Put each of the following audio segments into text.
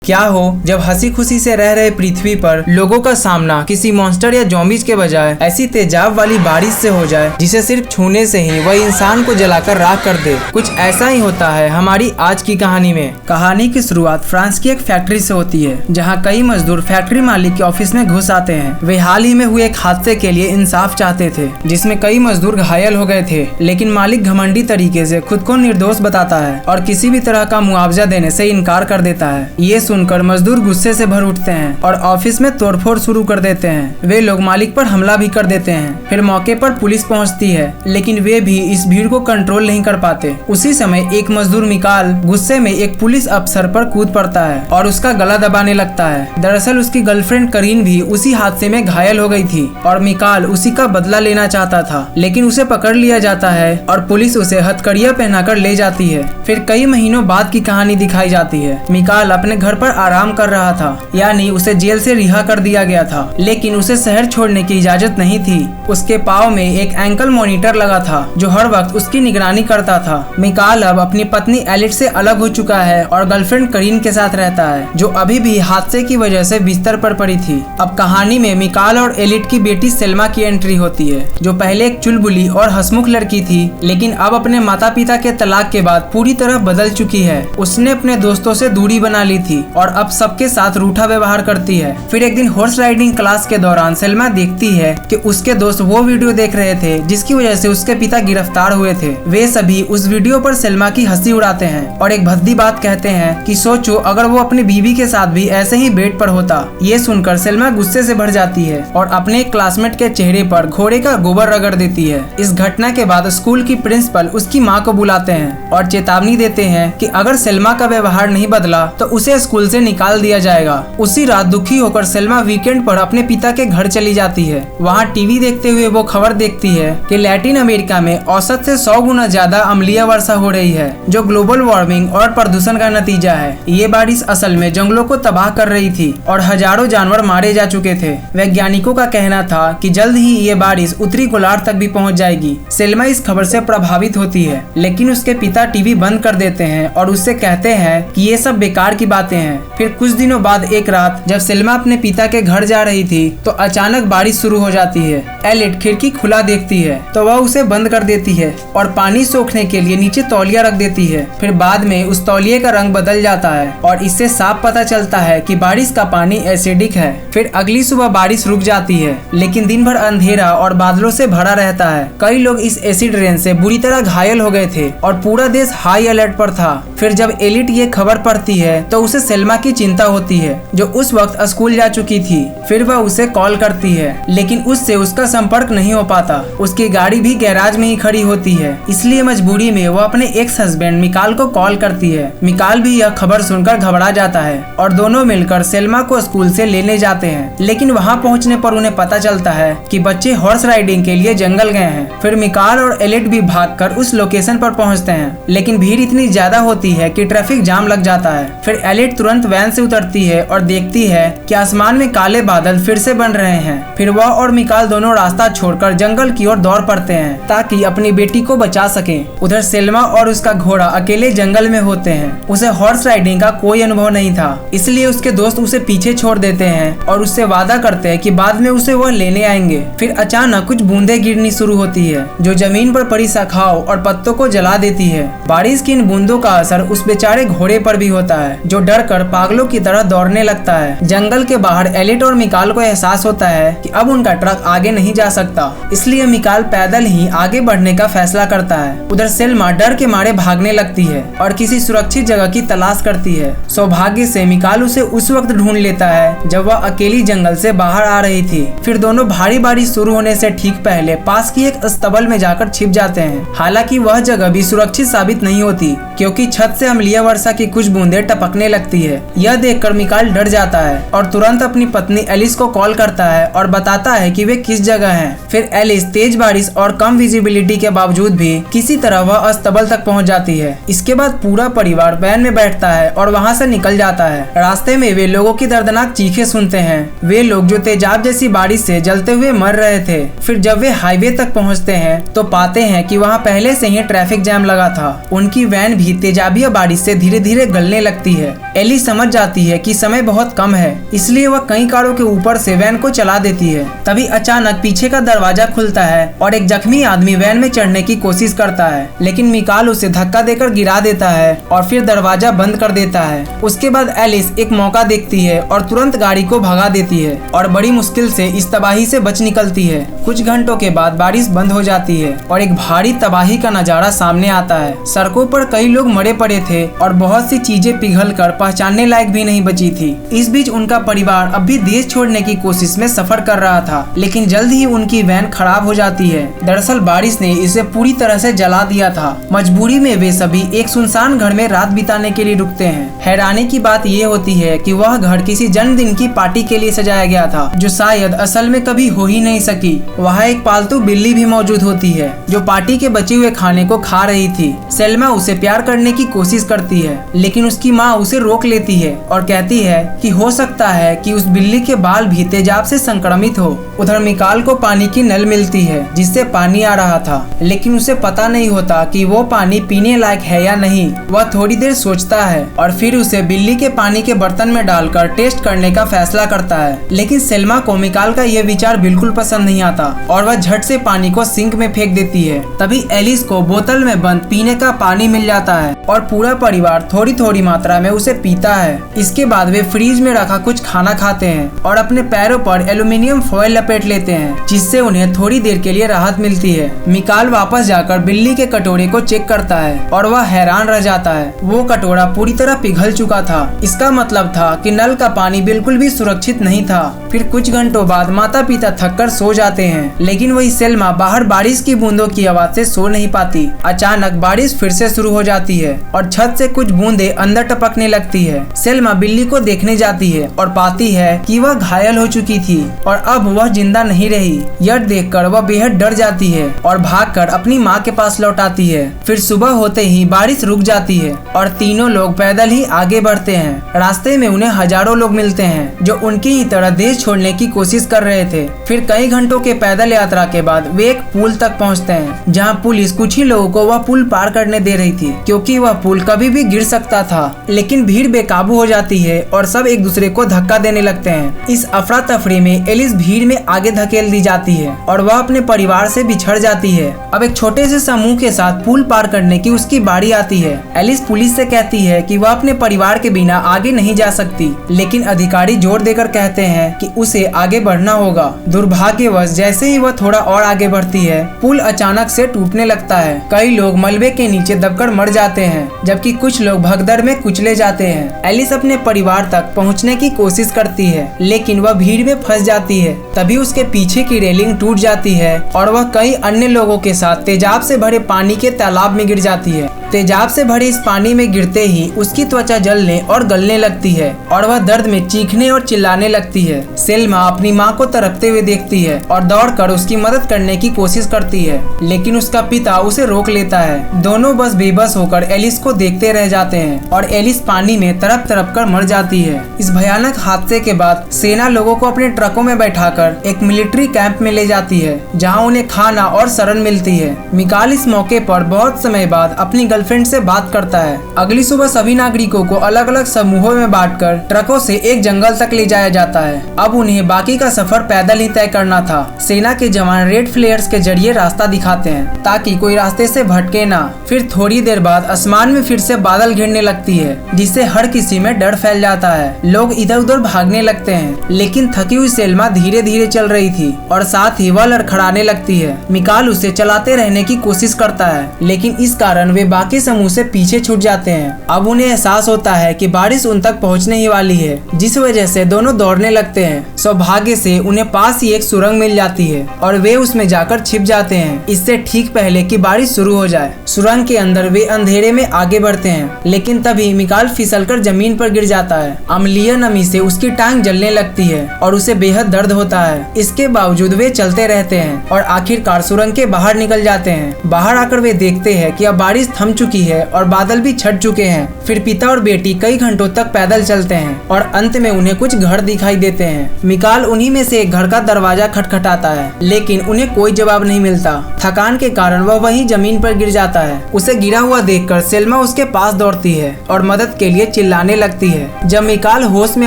क्या हो जब हंसी खुशी से रह रहे पृथ्वी पर लोगों का सामना किसी मॉन्स्टर या ज़ॉम्बीज़ के बजाय ऐसी तेजाब वाली बारिश से हो जाए जिसे सिर्फ छूने से ही वह इंसान को जलाकर राख कर दे। कुछ ऐसा ही होता है हमारी आज की कहानी में। कहानी की शुरुआत फ्रांस की एक फैक्ट्री से होती है, जहाँ कई मजदूर फैक्ट्री मालिक के ऑफिस में घुस आते हैं। वे हाल ही में हुए एक हादसे के लिए इंसाफ चाहते थे, जिसमें कई मजदूर घायल हो गए थे, लेकिन मालिक घमंडी तरीके से खुद को निर्दोष बताता है और किसी भी तरह का मुआवजा देने से इनकार कर देता है। ये सुनकर मजदूर गुस्से से भर उठते हैं और ऑफिस में तोड़फोड़ शुरू कर देते हैं। वे लोग मालिक पर हमला भी कर देते हैं। फिर मौके पर पुलिस पहुंचती है, लेकिन वे भी इस भीड़ को कंट्रोल नहीं कर पाते। उसी समय एक मजदूर मिकाल गुस्से में एक पुलिस अफसर पर कूद पड़ता है और उसका गला दबाने लगता है। दरअसल उसकी गर्लफ्रेंड करीन भी उसी हादसे में घायल हो गई थी और मिकाल उसी का बदला लेना चाहता था, लेकिन उसे पकड़ लिया जाता है और पुलिस उसे हथकड़ियां पहनाकर ले जाती है। फिर कई महीनों बाद की कहानी दिखाई जाती है। मिकाल अपने घर पर आराम कर रहा था, यानी उसे जेल से रिहा कर दिया गया था, लेकिन उसे शहर छोड़ने की इजाजत नहीं थी। उसके पाँव में एक एंकल मॉनिटर लगा था जो हर वक्त उसकी निगरानी करता था। मिकाल अब अपनी पत्नी एलिट से अलग हो चुका है और गर्लफ्रेंड करीन के साथ रहता है, जो अभी भी हादसे की वजह से बिस्तर पर पड़ी थी। अब कहानी में मिकाल और एलिट की बेटी सेल्मा की एंट्री होती है, जो पहले एक चुलबुली और हंसमुख लड़की थी, लेकिन अब अपने माता पिता के तलाक के बाद पूरी तरह बदल चुकी है। उसने अपने दोस्तों से दूरी बना ली थी और अब सबके साथ रूठा व्यवहार करती है। फिर एक दिन हॉर्स राइडिंग क्लास के दौरान सेल्मा देखती है कि उसके दोस्त वो वीडियो देख रहे थे जिसकी वजह से उसके पिता गिरफ्तार हुए थे। वे सभी उस वीडियो पर सेल्मा की हंसी उड़ाते हैं और एक भद्दी बात कहते हैं कि सोचो अगर वो अपनी बीवी के साथ भी ऐसे ही बेड पर होता। ये सुनकर सेल्मा गुस्से से भर जाती है और अपने क्लासमेट के चेहरे पर घोड़े का गोबर रगड़ देती है। इस घटना के बाद स्कूल की प्रिंसिपल उसकी माँ को बुलाते हैं और चेतावनी देते हैं कि अगर सेल्मा का व्यवहार नहीं बदला तो उसे स्कूल से निकाल दिया जाएगा। उसी रात दुखी होकर सेल्मा वीकेंड पर अपने पिता के घर चली जाती है। वहाँ टीवी देखते हुए वो खबर देखती है कि लैटिन अमेरिका में औसत से 100 गुना ज्यादा अम्लीय वर्षा हो रही है, जो ग्लोबल वार्मिंग और प्रदूषण का नतीजा है। ये बारिश असल में जंगलों को तबाह कर रही थी और हजारों जानवर मारे जा चुके थे। वैज्ञानिकों का कहना था कि जल्द ही ये बारिश उत्तरी गोलार्ध तक भी पहुँच जाएगी। सेल्मा इस खबर से प्रभावित होती है, लेकिन उसके पिता टीवी बंद कर देते हैं और उससे कहते हैं कि ये सब बेकार की बातें हैं। फिर कुछ दिनों बाद एक रात जब सेल्मा अपने पिता के घर जा रही थी तो अचानक बारिश शुरू हो जाती है। एलिट खिड़की खुला देखती है तो वह उसे बंद कर देती है और पानी सोखने के लिए नीचे तौलिया रख देती है। फिर बाद में उस तौलिए का रंग बदल जाता है और इससे साफ पता चलता है कि बारिश का पानी एसिडिक है। फिर अगली सुबह बारिश रुक जाती है, लेकिन दिन भर अंधेरा और बादलों से भरा रहता है। कई लोग इस एसिड रेन से बुरी तरह घायल हो गए थे और पूरा देश हाई अलर्ट पर था। फिर जब एलिट ये खबर पढ़ती है तो उसे सेल्मा की चिंता होती है, जो उस वक्त स्कूल जा चुकी थी। फिर वह उसे कॉल करती है, लेकिन उससे उसका संपर्क नहीं हो पाता। उसकी गाड़ी भी गैराज में ही खड़ी होती है, इसलिए मजबूरी में वह अपने एक्स हस्बैंड मिकाल को कॉल करती है। मिकाल भी यह खबर सुनकर घबरा जाता है और दोनों मिलकर सेल्मा को स्कूल से लेने जाते हैं, लेकिन वहां पहुंचने पर उन्हें पता चलता है कि बच्चे हॉर्स राइडिंग के लिए जंगल गए हैं। फिर मिकाल और एलिट भी भागकर उस लोकेशन पर पहुंचते हैं, लेकिन भीड़ इतनी ज्यादा होती है कि ट्रैफिक जाम लग जाता है। फिर एलिट तुरंत वैन से उतरती है और देखती है कि आसमान में काले बादल फिर से बन रहे हैं। फिर वह और मिकाल दोनों रास्ता छोड़कर जंगल की ओर दौड़ पड़ते हैं ताकि अपनी बेटी को बचा सकें। उधर सेल्मा और उसका घोड़ा अकेले जंगल में होते हैं। उसे हॉर्स राइडिंग का कोई अनुभव नहीं था, इसलिए उसके दोस्त उसे पीछे छोड़ देते हैं और उससे वादा करते हैं कि बाद में उसे वह लेने आएंगे। फिर अचानक कुछ बूंदें गिरनी शुरू होती है, जो जमीन पर पड़ी शाखाओं और पत्तों को जला देती है। बारिश की इन बूंदों का असर उस बेचारे घोड़े पर भी होता है, जो डर कर पागलों की तरह दौड़ने लगता है। जंगल के बाहर एलिट और मिकाल को एहसास होता है कि अब उनका ट्रक आगे नहीं जा सकता, इसलिए मिकाल पैदल ही आगे बढ़ने का फैसला करता है। उधर सेल्मा डर के मारे भागने लगती है और किसी सुरक्षित जगह की तलाश करती है। सौभाग्य से मिकाल उसे उस वक्त ढूंढ लेता है जब वह अकेली जंगल से बाहर आ रही थी। फिर दोनों भारी बारिश शुरू होने से ठीक पहले पास की एक अस्तबल में जाकर छिप जाते हैं। हालांकि वह जगह भी सुरक्षित साबित नहीं होती, क्योंकि छत से अम्लीय वर्षा की कुछ बूंदें टपकने लगती है। यह देखकर मिकाल डर जाता है और तुरंत अपनी पत्नी एलिस को कॉल करता है और बताता है कि वे किस जगह हैं। फिर एलिस तेज बारिश और कम विजिबिलिटी के बावजूद भी किसी तरह वह अस्तबल तक पहुंच जाती है। इसके बाद पूरा परिवार वैन में बैठता है और वहां से निकल जाता है। रास्ते में वे लोगों की दर्दनाक चीखें सुनते हैं, वे लोग जो तेजाब जैसी बारिश से जलते हुए मर रहे थे। फिर जब वे हाईवे तक पहुंचते हैं तो पाते हैं कि वहां पहले से ही ट्रैफिक जैम लगा था। उनकी वैन भी तेजाबिया बारिश से धीरे धीरे गलने लगती है। एलिस समझ जाती है कि समय बहुत कम है, इसलिए वह कई कारों के ऊपर से वैन को चला देती है। तभी अचानक पीछे का दरवाजा खुलता है और एक जख्मी आदमी वैन में चढ़ने की कोशिश करता है, लेकिन मिकाल उसे धक्का देकर गिरा देता है और फिर दरवाजा बंद कर देता है। उसके बाद एलिस एक मौका देखती है और तुरंत गाड़ी को भगा देती है और बड़ी मुश्किल से इस तबाही से बच निकलती है। कुछ घंटों के बाद बारिश बंद हो जाती है और एक भारी तबाही का नजारा सामने आता है। सड़कों पर कई लोग मरे पड़े थे और बहुत सी चीजें पिघलकर पहचानने लायक भी नहीं बची थी। इस बीच उनका परिवार अब भी देश छोड़ने की कोशिश में सफर कर रहा था, लेकिन जल्द ही उनकी वैन खराब हो जाती है। दरअसल बारिश ने इसे पूरी तरह से जला दिया था। मजबूरी में वे सभी एक सुनसान घर में रात बिताने के लिए रुकते हैं। हैरानी की बात ये होती है कि वह घर किसी जन्मदिन की पार्टी के लिए सजाया गया था, जो शायद असल में कभी हो ही नहीं सकी। वहाँ एक पालतू बिल्ली भी मौजूद होती है जो पार्टी के बचे हुए खाने को खा रही थी। सेल्मा उसे प्यार करने की कोशिश करती है, लेकिन उसकी माँ उसे रोक लेती है और कहती है कि हो सकता है कि उस बिल्ली के बाल भी तेजाब से संक्रमित हो। उधर मिकाल को पानी की नल मिलती है जिससे पानी आ रहा था, लेकिन उसे पता नहीं होता कि वो पानी पीने लायक है या नहीं। वह थोड़ी देर सोचता है और फिर उसे बिल्ली के पानी के बर्तन में डालकर टेस्ट करने का फैसला करता है, लेकिन सेल्मा को मिकाल का यह विचार बिल्कुल पसंद नहीं आता और वह झट से पानी को सिंक में फेंक देती है। तभी एलिस को बोतल में बंद पीने का पानी मिल जाता है और पूरा परिवार थोड़ी थोड़ी मात्रा में उसे पीता है। इसके बाद वे फ्रीज में रखा कुछ खाना खाते हैं और अपने पैरों पर एल्यूमिनियम फॉयल लपेट लेते हैं, जिससे उन्हें थोड़ी देर के लिए राहत मिलती है। मिकाल वापस जाकर बिल्ली के कटोरे को चेक करता है और वह हैरान रह जाता है। वो कटोरा पूरी तरह पिघल चुका था। इसका मतलब था कि नल का पानी बिल्कुल भी सुरक्षित नहीं था। फिर कुछ घंटों बाद माता पिता थककर सो जाते हैं, लेकिन वही सेल्मा बाहर बारिश की बूंदों की आवाज से सो नहीं पाती। अचानक बारिश फिर से शुरू हो जाती है और छत से कुछ बूंदे अंदर टपकने लगती है। सेल्मा बिल्ली को देखने जाती है और पाती है कि वह घायल हो चुकी थी और अब वह जिंदा नहीं रही। यह देखकर वह बेहद डर जाती है और भागकर अपनी माँ के पास लौट आती है। फिर सुबह होते ही बारिश रुक जाती है और तीनों लोग पैदल ही आगे बढ़ते हैं। रास्ते में उन्हें हजारों लोग मिलते हैं जो उनकी ही तरह देश छोड़ने की कोशिश कर रहे थे। फिर कई घंटों के पैदल यात्रा के बाद वे एक पुल तक पहुंचते हैं, जहां पुलिस कुछ ही लोगों को वह पुल पार करने दे रही थी, क्योंकि वह पुल कभी भी गिर सकता था। लेकिन भीड़ बेकाबू हो जाती है और सब एक दूसरे को धक्का देने लगते हैं। इस अफरा तफरी में एलिस भीड़ में आगे धकेल दी जाती है और वह अपने परिवार से बिछड़ जाती है। अब एक छोटे से समूह के साथ पुल पार करने की उसकी बारी आती है। एलिस पुलिस से कहती है कि वह अपने परिवार के बिना आगे नहीं जा सकती, लेकिन अधिकारी जोर देकर कहते हैं कि उसे आगे बढ़ना होगा। दुर्भाग्यवश जैसे ही वह थोड़ा और आगे बढ़ती है, पुल अचानक से टूटने लगता है। कई लोग मलबे के नीचे दबकर मर जाते हैं, जबकि कुछ लोग भगदड़ में कुचले जाते हैं। एलिस अपने परिवार तक पहुंचने की कोशिश करती है, लेकिन वह भीड़ में फंस जाती है। तभी उसके पीछे की रेलिंग टूट जाती है और वह कई अन्य लोगों के साथ तेजाब से भरे पानी के तालाब में गिर जाती है। तेजाब से भरे इस पानी में गिरते ही उसकी त्वचा जलने और गलने लगती है और वह दर्द में चीखने और चिल्लाने लगती है। सेल्मा अपनी माँ को तड़पते हुए देखती है और दौड़कर उसकी मदद करने की कोशिश करती है, लेकिन उसका पिता उसे रोक लेता है। दोनों बस बेबस होकर एलिस को देखते रह जाते हैं और एलिस पानी में तड़प तड़प कर मर जाती है। इस भयानक हादसे के बाद सेना लोगों को अपने ट्रकों में बैठाकर एक मिलिट्री कैंप में ले जाती है, जहाँ उन्हें खाना और शरण मिलती है। मिकाल इस मौके पर बहुत समय बाद अपनी गर्लफ्रेंड से बात करता है। अगली सुबह सभी नागरिकों को अलग अलग समूहों में बांटकर ट्रकों से एक जंगल तक ले जाया जाता है। अब उन्हें बाकी का सफर पैदल ही तय करना था। सेना के जवान रेड फ्लेयर्स के जरिए रास्ता दिखाते हैं ताकि कोई रास्ते से भटके ना। फिर थोड़ी देर बाद आसमान में फिर से बादल घिरने लगती है, जिससे हर किसी में डर फैल जाता है। लोग इधर उधर भागने लगते हैं, लेकिन थकी हुई सेल्मा धीरे धीरे चल रही थी और साथ ही वह लड़खड़ाने लगती है। मिकाल उसे चलाते रहने की कोशिश करता है, लेकिन इस कारण वे बाकी समूह से पीछे छूट जाते हैं। अब उन्हें एहसास होता है कि बारिश उन तक पहुंचने ही वाली है, जिस वजह से दोनों दौड़ने लगते हैं। सौभाग्य से उन्हें पास ही एक सुरंग मिल जाती है और वे उसमें जाकर छिप जाते हैं, इससे ठीक पहले कि बारिश शुरू हो जाए। सुरंग के अंदर वे अंधेरे में आगे बढ़ते हैं, लेकिन तभी मिकाल फिसलकर जमीन पर गिर जाता है। अम्लीय नमी से उसकी टांग जलने लगती है और उसे बेहद दर्द होता है। इसके बावजूद वे चलते रहते हैं और आखिरकार सुरंग के बाहर निकल जाते हैं। बाहर आकर वे देखते हैं कि अब बारिश थम चुकी है और बादल भी छट चुके हैं। फिर पिता और बेटी कई घंटों तक पैदल चलते हैं और अंत में उन्हें कुछ घर दिखाई देते हैं। मिकाल उन्हीं में से एक घर का दरवाजा खटखटाता है, लेकिन उन्हें कोई जवाब नहीं मिलता। थकान के कारण वह वहीं जमीन पर गिर जाता है। उसे गिरा हुआ देखकर सेल्मा उसके पास दौड़ती है और मदद के लिए चिल्लाने लगती है। जब मिकाल होश में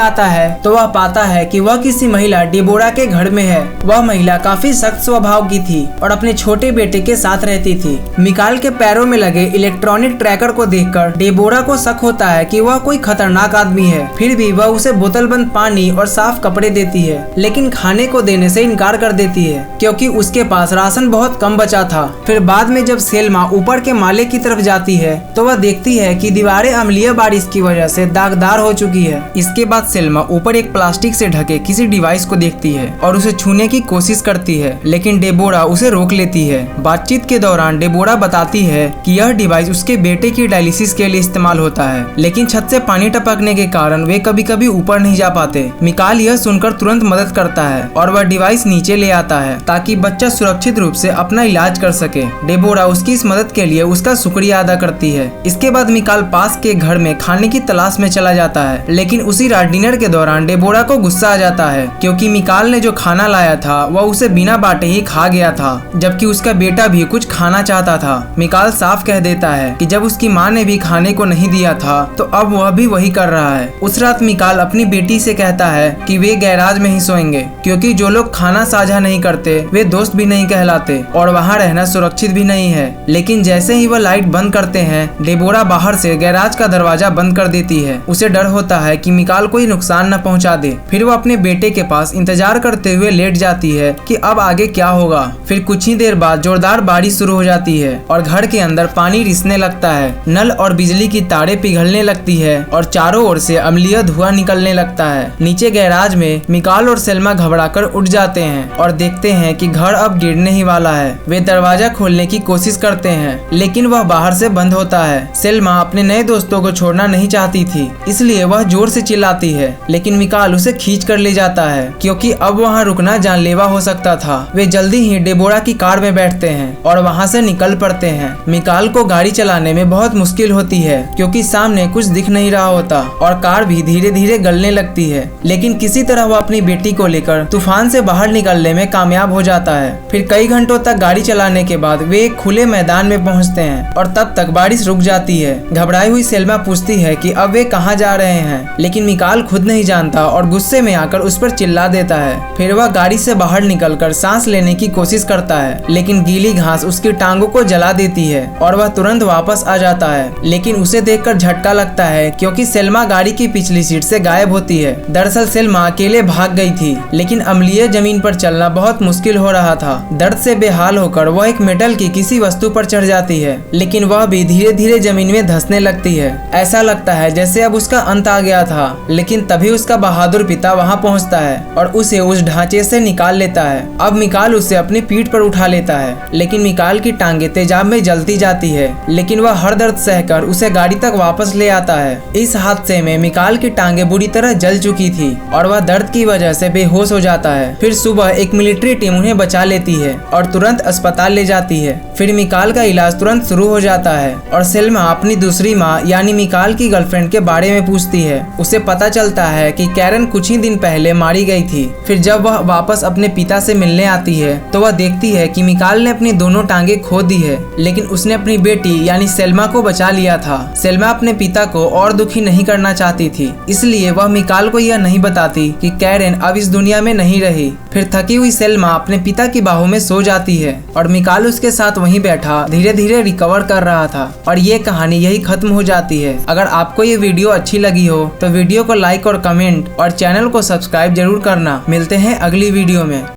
आता है तो वह पाता है कि वह किसी महिला डेबोरा के घर में है। वह महिला काफी सख्त स्वभाव की थी और अपने छोटे बेटे के साथ रहती थी। मिकाल के पैरों में लगे इलेक्ट्रॉनिक ट्रैकर को देखकर डेबोरा को शक होता है कि वह कोई खतरनाक आदमी है। फिर भी वह उसे बोतलबंद पानी और साफ कपड़े देती है, लेकिन खाने को देने से इनकार कर देती है क्योंकि उसके पास राशन बहुत कम बचा था। फिर बाद में जब सेल्मा ऊपर के माले की तरफ जाती है तो वह देखती है कि दीवारें अम्लीय बारिश की वजह से दागदार हो चुकी है। इसके बाद सेल्मा ऊपर एक प्लास्टिक से ढके किसी डिवाइस को देखती है और उसे छूने की कोशिश करती है, लेकिन डेबोरा उसे रोक लेती है। बातचीत के दौरान डेबोरा बताती है कि यह डिवाइस उसके बेटे की डायलिसिस के लिए इस्तेमाल होता है, लेकिन छत से पानी टपकने के कारण वे कभी कभी ऊपर नहीं जा पाते। मिकाल यह सुनकर तुरंत मदद करता है और वह डिवाइस नीचे ले आता है ताकि बच्चा सुरक्षित रूप से अपना इलाज कर सके। डेबोरा उसकी इस मदद के लिए उसका शुक्रिया अदा करती है। इसके बाद मिकाल पास के घर में खाने की तलाश में चला जाता है, लेकिन उसी रात डिनर के दौरान डेबोरा को गुस्सा आ जाता है क्योंकि मिकाल ने जो खाना लाया था वह उसे बिना बांटे ही खा गया था, जबकि उसका बेटा भी कुछ खाना चाहता था। मिकाल साफ कह देता है कि जब उसकी माँ ने भी खाने को नहीं दिया था तो अब वह भी वही कर रहा है। उस रात मिकाल अपनी बेटी से कहता है कि वे गैराज में ही सोएंगे क्योंकि जो लोग खाना साझा नहीं करते वे दोस्त भी नहीं कहलाते और वहाँ रहना सुरक्षित भी नहीं है। लेकिन जैसे ही वह लाइट बंद करते हैं, डेबोरा बाहर से गैराज का दरवाजा बंद कर देती है। उसे डर होता है कि मिकाल कोई नुकसान न पहुंचा दे। फिर वह अपने बेटे के पास इंतजार करते हुए लेट जाती है कि अब आगे क्या होगा। फिर कुछ ही देर बाद जोरदार बारिश शुरू हो जाती है और घर के अंदर पानी रिसने लगता है। नल और बिजली की तारें पिघलने लगती है और चारों ओर से अम्लीय धुआं निकलने लगता है। नीचे गैराज में मिकाल और सेल्मा घबराकर उठ जाते हैं और देखते हैं कि घर अब गिरने ही वाला है। वे दरवाजा खोलने की कोशिश करते हैं, लेकिन वह बाहर से बंद होता है। सेल्मा अपने नए दोस्तों को छोड़ना नहीं चाहती थी, इसलिए वह जोर से चिल्लाती है, लेकिन मिकाल उसे खींच कर ले जाता है क्योंकि अब वहाँ रुकना जानलेवा हो सकता था। वे जल्दी ही डेबोरा की कार में बैठते हैं और वहाँ से निकल पड़ते हैं। मिकाल को गाड़ी चलाने में बहुत मुश्किल होती है क्योंकि सामने कुछ दिख नहीं रहा होता और कार भी धीरे धीरे गलने लगती है, लेकिन किसी तरह वह अपनी बेटी को लेकर तूफान से बाहर निकलने में कामयाब हो जाता है। फिर कई घंटों तक गाड़ी चलाने के बाद वे एक खुले मैदान में पहुंचते हैं और तब तक बारिश रुक जाती है। घबराई हुई सेल्मा पूछती है कि अब वे कहाँ जा रहे हैं, लेकिन मिकाल खुद नहीं जानता और गुस्से में आकर उस पर चिल्ला देता है। फिर वह गाड़ी से बाहर निकलकर सांस लेने की कोशिश करता है, लेकिन गीली घास उसकी टांगों को जला देती है और वह तुरंत वापस आ जाता है। लेकिन उसे देखकर झटका लगता है क्योंकि सेल्मा गाड़ी की पिछली सीट से गायब होती है। दरअसल सेल्मा अकेले भाग गई थी, लेकिन अम्लीय जमीन पर चलना बहुत मुश्किल हो रहा था। दर्द से बेहाल होकर वह एक मेटल की किसी वस्तु पर चढ़ जाती है, लेकिन वह भी धीरे धीरे जमीन में धंसने लगती है। ऐसा लगता है जैसे अब उसका अंत आ गया था, लेकिन तभी उसका बहादुर पिता वहाँ पहुँचता है और उसे उस ढांचे से निकाल लेता है। अब मिकाल उसे अपनी पीठ पर उठा लेता है, लेकिन मिकाल की टांगे तेजाब में जलती जाती है, लेकिन वह हर दर्द सहकर उसे गाड़ी तक वापस ले आता है। इस हादसे में मिकाल की टांगे बुरी तरह जल चुकी थी और वह दर्द की वजह से बेहोश हो जाता है। फिर सुबह एक मिलिट्री टीम उन्हें बचा लेती है और तुरंत अस्पताल ले जाती है। फिर मिकाल का इलाज तुरंत शुरू हो जाता है और सेल्मा अपनी दूसरी माँ यानी मिकाल की गर्लफ्रेंड के बारे में पूछती है। उसे पता चलता है कि कैरन कुछ ही दिन पहले मारी गई थी। फिर जब वह वापस अपने पिता से मिलने आती है तो वह देखती है कि मिकाल ने अपनी दोनों टांगे खो दी है, लेकिन उसने अपनी बेटी यानी सेल्मा को बचा लिया था। सेल्मा अपने पिता को और दुखी नहीं करना चाहती थी, इसलिए वह मिकाल को यह नहीं बताती कि कैरन अब इस दुनिया में नहीं रही। फिर थकी हुई सेल्मा अपने पिता की बाहों में सो जाती है और मिकाल उसके साथ वहीं बैठा धीरे धीरे रिकवर कर रहा था और ये कहानी यही खत्म हो जाती है। अगर आपको ये वीडियो अच्छी लगी हो तो वीडियो को लाइक और कमेंट और चैनल को सब्सक्राइब जरूर करना। मिलते हैं अगली वीडियो में।